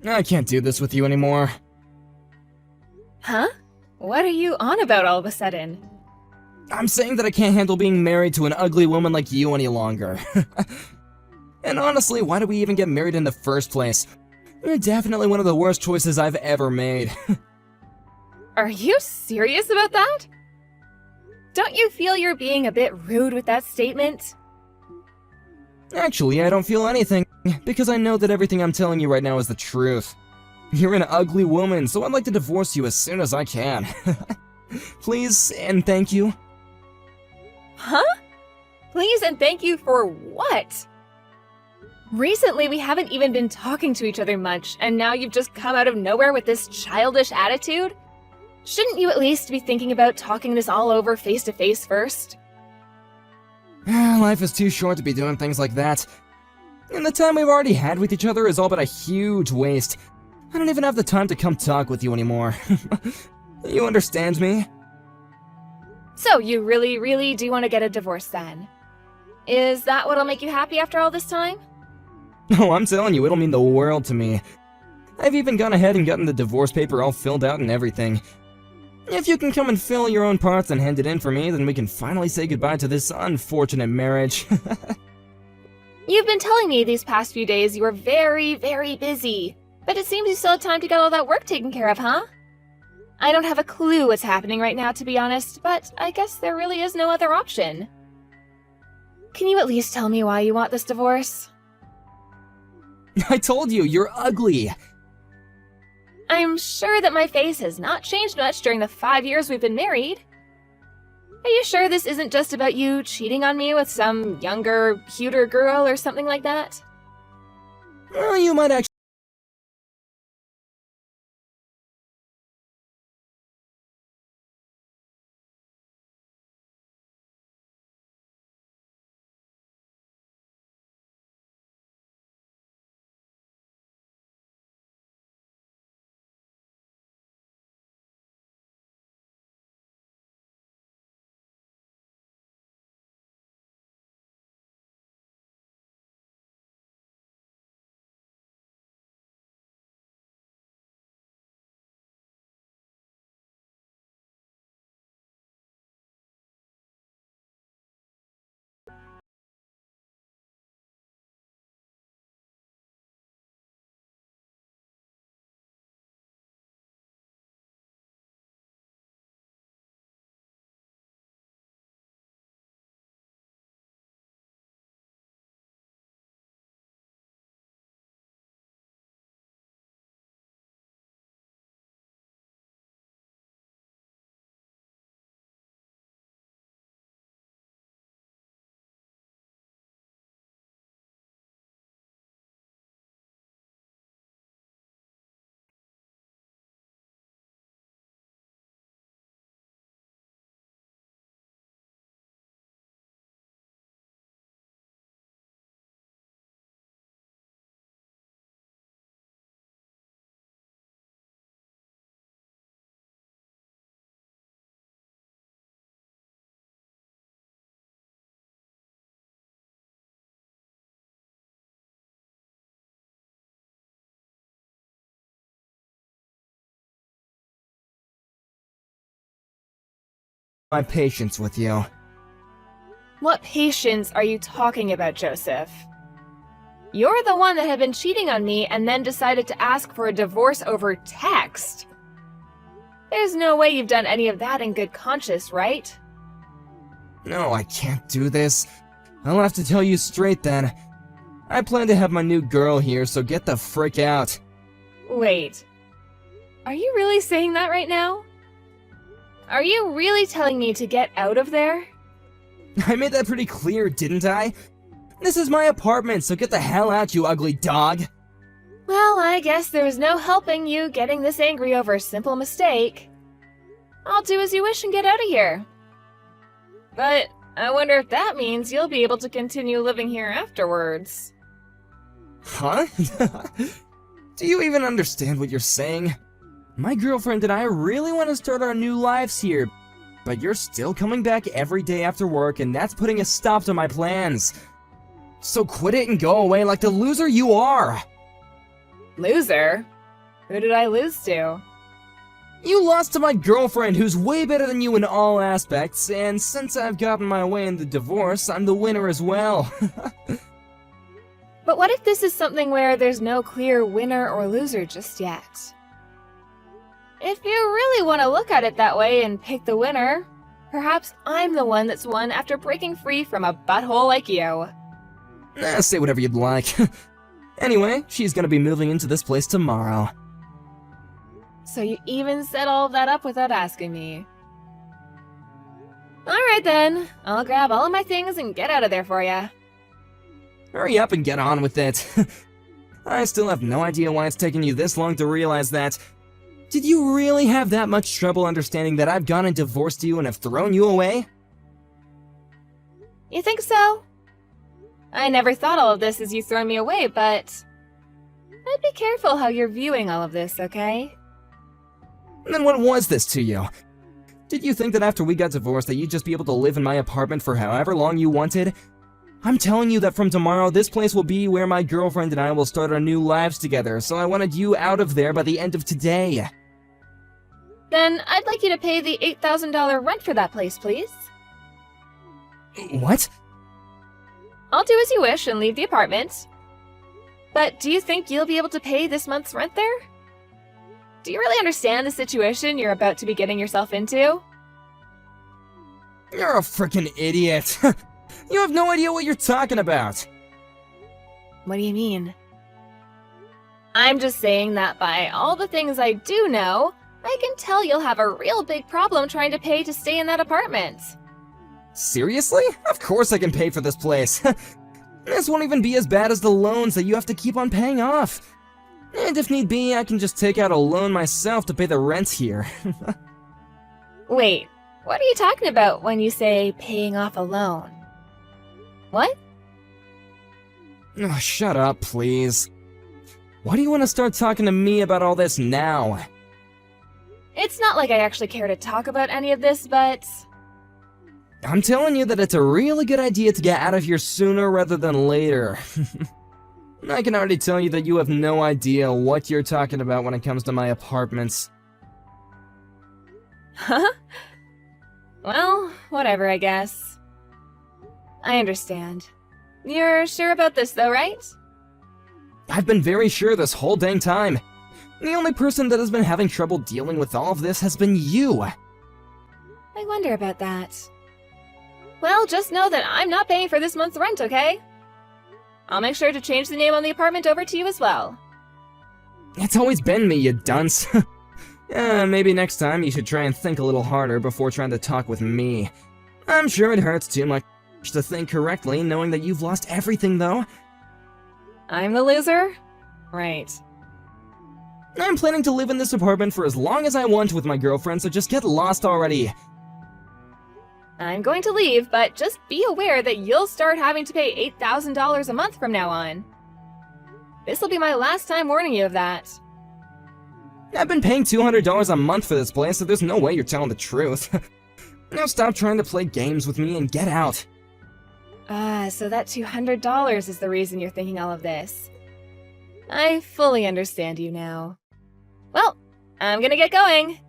I can't do this with you anymore. Huh? What are you on about all of a sudden? I'm saying that I can't handle being married to an ugly woman like you any longer. And honestly, why did we even get married in the first place? You're definitely one of the worst choices I've ever made. Are you serious about that? Don't you feel you're being a bit rude with that statement? Actually, I don't feel anything, because I know that everything I'm telling you right now is the truth. You're an ugly woman, so I'd like to divorce you as soon as I can. Please and thank you. Huh? Please and thank you for what? Recently, we haven't even been talking to each other much, and now you've just come out of nowhere with this childish attitude? Shouldn't you at least be thinking about talking this all over face to face first? Life is too short to be doing things like that. And the time we've already had with each other is all but a huge waste. I don't even have the time to come talk with you anymore. You understand me? So you really do want to get a divorce then? Is that what'll make you happy after all this time? Oh, I'm telling you, it'll mean the world to me. I've even gone ahead and gotten the divorce paper all filled out and everything. If you can come and fill your own parts and hand it in for me, then we can finally say goodbye to this unfortunate marriage. You've been telling me these past few days you were very busy, but it seems you still have time to get all that work taken care of, huh? I don't have a clue what's happening right now, to be honest, but I guess there really is no other option. Can you at least tell me why you want this divorce? I told you, you're ugly. I'm sure that my face has not changed much during the 5 years we've been married. Are you sure this isn't just about you cheating on me with some younger, cuter girl or something like that? Well, you might actually. My patience with you. What patience are you talking about, Joseph? You're the one that had been cheating on me and then decided to ask for a divorce over text. There's no way you've done any of that in good conscience, right? No, I can't do this. I'll have to tell you straight then. I plan to have my new girl here, so get the frick out. Wait. Are you really saying that right now? Are you really telling me to get out of there? I made that pretty clear, didn't I? This is my apartment, so get the hell out, you ugly dog. Well, I guess there's no helping you getting this angry over a simple mistake. I'll do as you wish and get out of here. But I wonder if that means you'll be able to continue living here afterwards. Huh? Do you even understand what you're saying? My girlfriend and I really want to start our new lives here, but you're still coming back every day after work, and that's putting a stop to my plans. So quit it and go away like the loser you are. Loser? Who did I lose to? You lost to my girlfriend, who's way better than you in all aspects, and since I've gotten my way in the divorce, I'm the winner as well. But what if this is something where there's no clear winner or loser just yet? If you really want to look at it that way and pick the winner, perhaps I'm the one that's won after breaking free from a butthole like you. Say whatever you'd like. Anyway, she's gonna be moving into this place tomorrow. So you even set all of that up without asking me. Alright then, I'll grab all of my things and get out of there for ya. Hurry up and get on with it. I still have no idea why it's taken you this long to realize that. Did you really have that much trouble understanding that I've gone and divorced you and have thrown you away? You think so? I never thought all of this as you throwing me away, but I'd be careful how you're viewing all of this, okay? Then what was this to you? Did you think that after we got divorced that you'd just be able to live in my apartment for however long you wanted? I'm telling you that from tomorrow, this place will be where my girlfriend and I will start our new lives together, so I wanted you out of there by the end of today. Then I'd like you to pay the $8,000 rent for that place, please. What? I'll do as you wish and leave the apartment. But do you think you'll be able to pay this month's rent there? Do you really understand the situation you're about to be getting yourself into? You're a freaking idiot. You have no idea what you're talking about. What do you mean? I'm just saying that by all the things I do know, I can tell you'll have a real big problem trying to pay to stay in that apartment. Seriously? Of course I can pay for this place. This won't even be as bad as the loans that you have to keep on paying off. And if need be, I can just take out a loan myself to pay the rent here. Wait, what are you talking about when you say paying off a loan? What? Oh, shut up, please. Why do you want to start talking to me about all this now? It's not like I actually care to talk about any of this, but I'm telling you that it's a really good idea to get out of here sooner rather than later. I can already tell you that you have no idea what you're talking about when it comes to my apartments. Huh? Well, whatever, I guess. I understand. You're sure about this though, right? I've been very sure this whole dang time. The only person that has been having trouble dealing with all of this has been you. I wonder about that. Well, just know that I'm not paying for this month's rent, okay? I'll make sure to change the name on the apartment over to you as well. It's always been me, you dunce. Maybe next time you should try and think a little harder before trying to talk with me. I'm sure it hurts too much to think correctly, knowing that you've lost everything, though. I'm the loser? Right. I'm planning to live in this apartment for as long as I want with my girlfriend, so just get lost already. I'm going to leave, but just be aware that you'll start having to pay $8,000 a month from now on. This will be my last time warning you of that. I've been paying $200 a month for this place, so there's no way you're telling the truth. Now stop trying to play games with me and get out. So that $200 is the reason you're thinking all of this. I fully understand you now. Well, I'm gonna get going.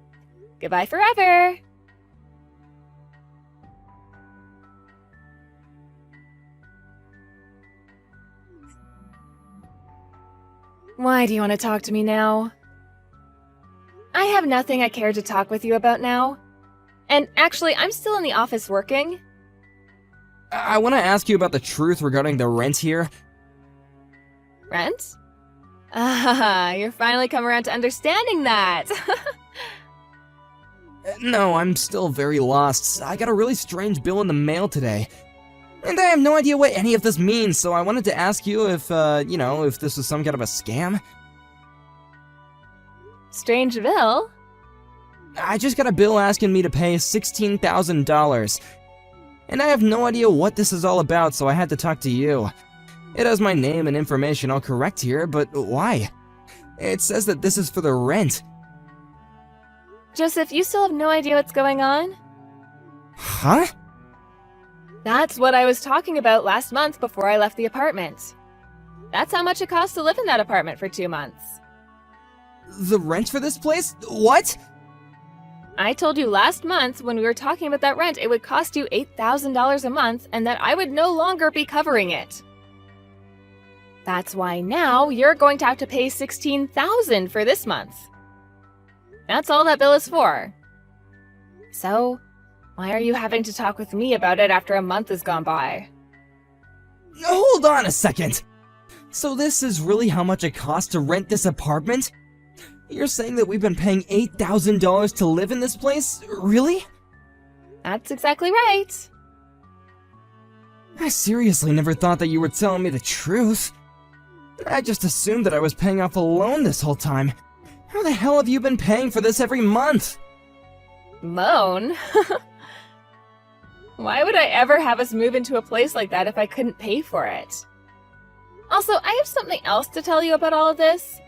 Goodbye forever! Why do you want to talk to me now? I have nothing I care to talk with you about now. And actually, I'm still in the office working. I want to ask you about the truth regarding the rent here. Rent? Ah, you're finally come around to understanding that. No, I'm still very lost. I got a really strange bill in the mail today. And I have no idea what any of this means, so I wanted to ask you if, if this was some kind of a scam. Strange bill? I just got a bill asking me to pay $16,000. And I have no idea what this is all about, so I had to talk to you. It has my name and information all correct here, but why? It says that this is for the rent. Joseph, you still have no idea what's going on? Huh? That's what I was talking about last month before I left the apartment. That's how much it costs to live in that apartment for 2 months. The rent for this place? What? I told you last month when we were talking about that rent, it would cost you $8,000 a month and that I would no longer be covering it. That's why now you're going to have to pay $16,000 for this month. That's all that bill is for. So, why are you having to talk with me about it after a month has gone by? Hold on a second! So this is really how much it costs to rent this apartment? You're saying that we've been paying $8,000 to live in this place? Really? That's exactly right. I seriously never thought that you were telling me the truth. I just assumed that I was paying off a loan this whole time. How the hell have you been paying for this every month? Loan? Why would I ever have us move into a place like that if I couldn't pay for it? Also, I have something else to tell you about all of this.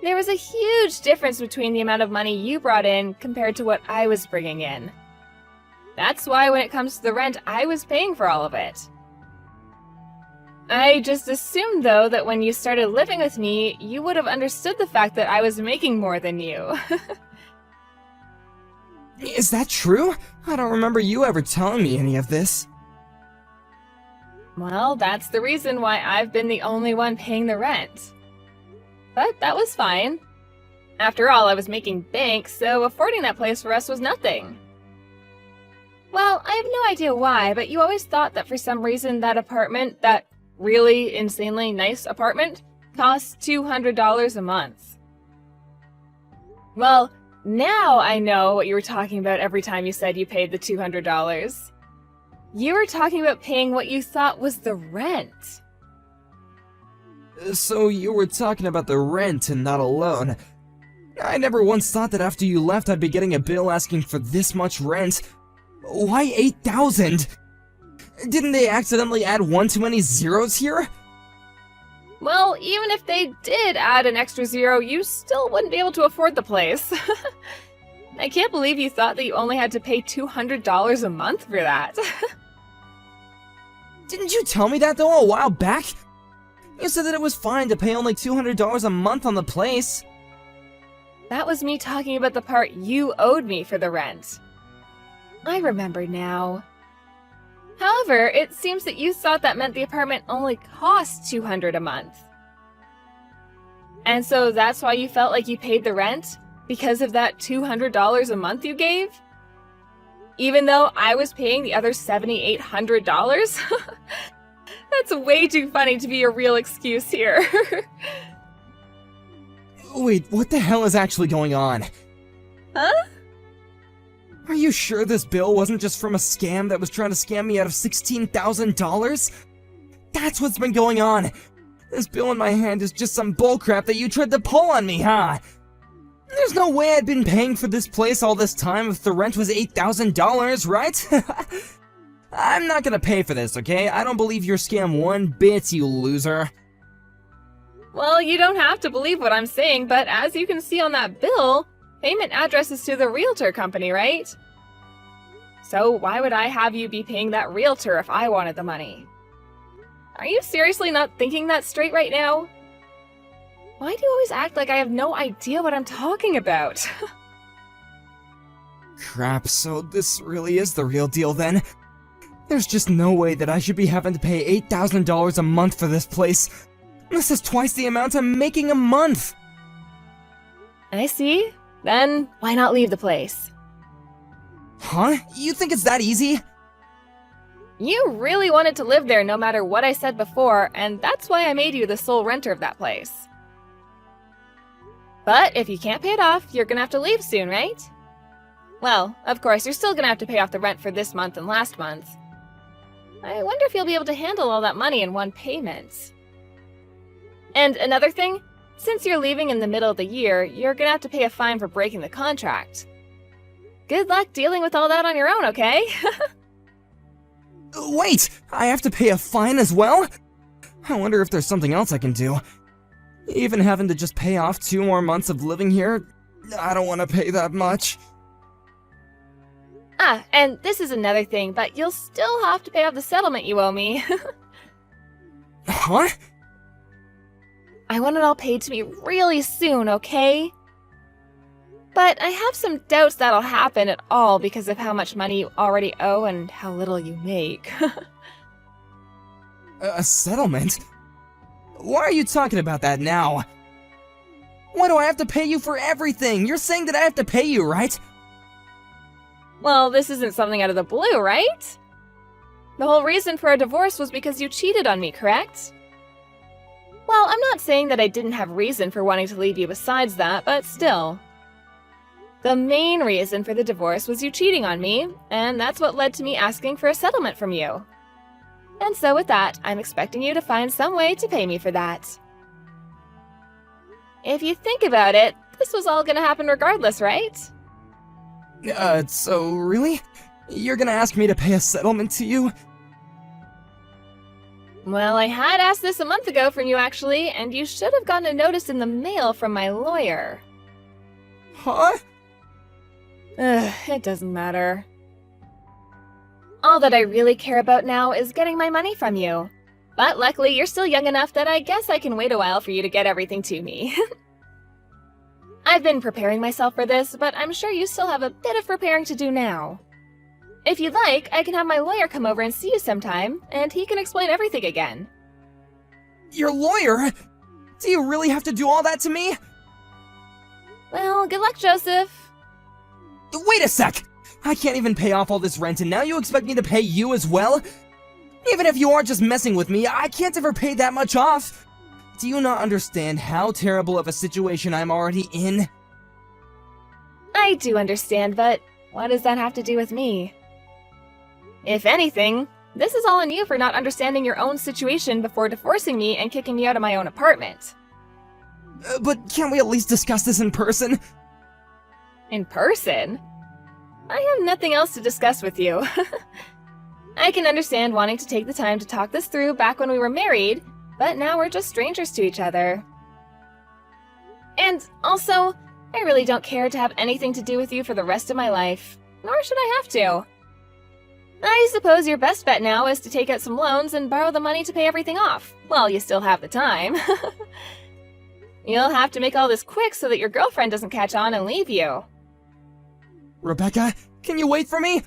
There was a huge difference between the amount of money you brought in compared to what I was bringing in. That's why when it comes to the rent, I was paying for all of it. I just assumed, though, that when you started living with me, you would have understood the fact that I was making more than you. Is that true? I don't remember you ever telling me any of this. Well, that's the reason why I've been the only one paying the rent. But that was fine. After all, I was making bank, so affording that place for us was nothing. Well, I have no idea why, but you always thought that for some reason that apartment, that really insanely nice apartment, costs $200 a month. Well, now I know what you were talking about every time you said you paid the $200. You were talking about paying what you thought was the rent. So you were talking about the rent and not a loan. I never once thought that after you left I'd be getting a bill asking for this much rent. Why 8,000? Didn't they accidentally add one too many zeros here? Well, even if they did add an extra zero, you still wouldn't be able to afford the place. I can't believe you thought that you only had to pay $200 a month for that. Didn't you tell me that though a while back? You said that it was fine to pay only $200 a month on the place. That was me talking about the part you owed me for the rent. I remember now. However, it seems that you thought that meant the apartment only cost $200 a month. And so that's why you felt like you paid the rent? Because of that $200 a month you gave? Even though I was paying the other $7,800? That's way too funny to be a real excuse here. Wait, what the hell is actually going on? Huh? Are you sure this bill wasn't just from a scam that was trying to scam me out of $16,000? That's what's been going on. This bill in my hand is just some bullcrap that you tried to pull on me, huh? There's no way I'd been paying for this place all this time if the rent was $8,000, right? I'm not gonna pay for this, okay? I don't believe your scam one bit, you loser. Well, you don't have to believe what I'm saying, but as you can see on that bill, payment address is to the realtor company, right? So why would I have you be paying that realtor if I wanted the money? Are you seriously not thinking that straight right now? Why do you always act like I have no idea what I'm talking about? Crap, so this really is the real deal then? There's just no way that I should be having to pay $8,000 a month for this place. This is twice the amount I'm making a month! I see. Then why not leave the place? Huh? You think it's that easy? You really wanted to live there no matter what I said before, and that's why I made you the sole renter of that place. But if you can't pay it off, you're gonna have to leave soon, right? Well, of course, you're still gonna have to pay off the rent for this month and last month. I wonder if you'll be able to handle all that money in one payment. And another thing, since you're leaving in the middle of the year, you're gonna have to pay a fine for breaking the contract. Good luck dealing with all that on your own, okay? Wait! I have to pay a fine as well? I wonder if there's something else I can do. Even having to just pay off 2 more months of living here, I don't want to pay that much. Ah, and this is another thing, but you'll still have to pay off the settlement you owe me. Huh? I want it all paid to me really soon, okay? But I have some doubts that'll happen at all because of how much money you already owe and how little you make. A settlement? Why are you talking about that now? Why do I have to pay you for everything? You're saying that I have to pay you, right? Well, this isn't something out of the blue, right? The whole reason for our divorce was because you cheated on me, correct? Well, I'm not saying that I didn't have reason for wanting to leave you besides that, but still. The main reason for the divorce was you cheating on me, and that's what led to me asking for a settlement from you. And so with that, I'm expecting you to find some way to pay me for that. If you think about it, this was all gonna happen regardless, right? So really? You're gonna ask me to pay a settlement to you? Well, I had asked this a month ago from you actually, and you should have gotten a notice in the mail from my lawyer. Huh? It doesn't matter. All that I really care about now is getting my money from you. But luckily, you're still young enough that I guess I can wait a while for you to get everything to me. I've been preparing myself for this, but I'm sure you still have a bit of preparing to do now. If you'd like, I can have my lawyer come over and see you sometime, and he can explain everything again. Your lawyer? Do you really have to do all that to me? Well, good luck, Joseph. Wait a sec! I can't even pay off all this rent, and now you expect me to pay you as well? Even if you are just messing with me, I can't ever pay that much off! Do you not understand how terrible of a situation I'm already in? I do understand, but what does that have to do with me? If anything, this is all on you for not understanding your own situation before divorcing me and kicking me out of my own apartment. But can't we at least discuss this in person? In person? I have nothing else to discuss with you. I can understand wanting to take the time to talk this through back when we were married, but now we're just strangers to each other. And also, I really don't care to have anything to do with you for the rest of my life, nor should I have to. I suppose your best bet now is to take out some loans and borrow the money to pay everything off, while you still have the time. You'll have to make all this quick so that your girlfriend doesn't catch on and leave you. Rebecca, can you wait for me?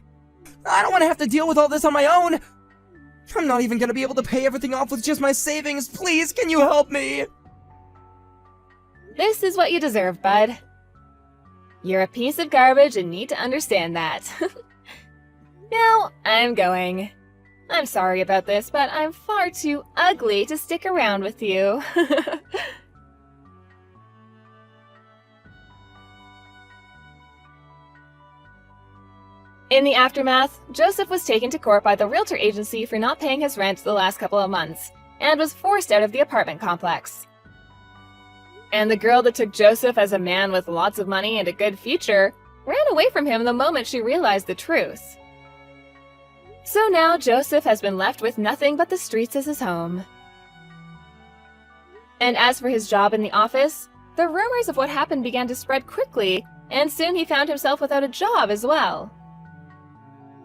I don't want to have to deal with all this on my own! I'm not even gonna be able to pay everything off with just my savings. Please, can you help me? This is what you deserve, bud. You're a piece of garbage and need to understand that. Now, I'm going. I'm sorry about this, but I'm far too ugly to stick around with you. In the aftermath, Joseph was taken to court by the realtor agency for not paying his rent the last couple of months, and was forced out of the apartment complex. And the girl that took Joseph as a man with lots of money and a good future ran away from him the moment she realized the truth. So now Joseph has been left with nothing but the streets as his home. And as for his job in the office, the rumors of what happened began to spread quickly, and soon he found himself without a job as well.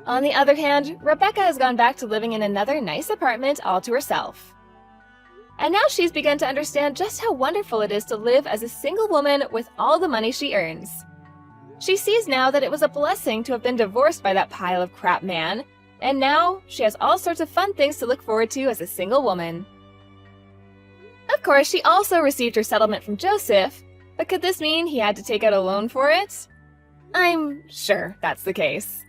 On the other hand, Rebecca has gone back to living in another nice apartment all to herself. And now she's begun to understand just how wonderful it is to live as a single woman with all the money she earns. She sees now that it was a blessing to have been divorced by that pile of crap man, and now she has all sorts of fun things to look forward to as a single woman. Of course, she also received her settlement from Joseph, but could this mean he had to take out a loan for it? I'm sure that's the case.